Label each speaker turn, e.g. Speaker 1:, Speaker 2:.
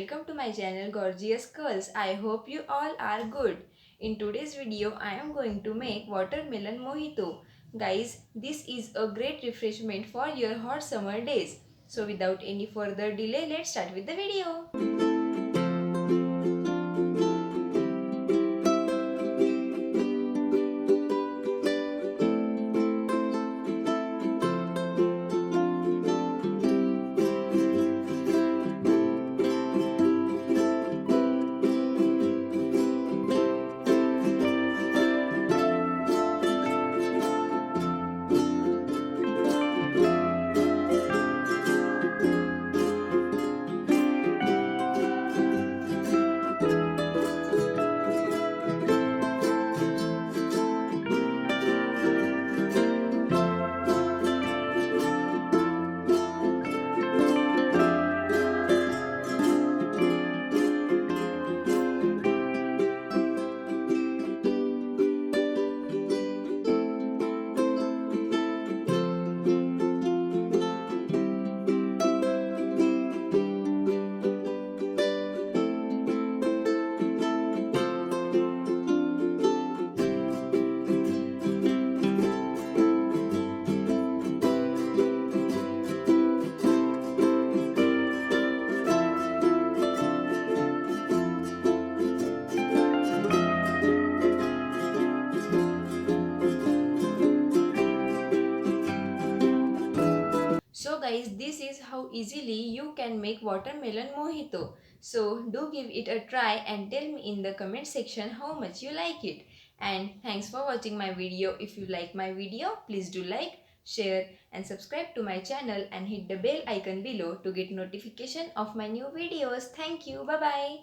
Speaker 1: welcome to my channel Gorgeous Girls. I hope you all are good. In today's video I am going to make watermelon mojito. Guys, this is a great refreshment for your hot summer days. So without any further delay, let's start with the video. So guys, this is how easily you can make watermelon mojito. So do give it a try and tell me in the comment section how much you like it. And thanks for watching my video. If you like my video, please do like, share and subscribe to my channel and hit the bell icon below to get notification of my new videos. Thank you. Bye bye.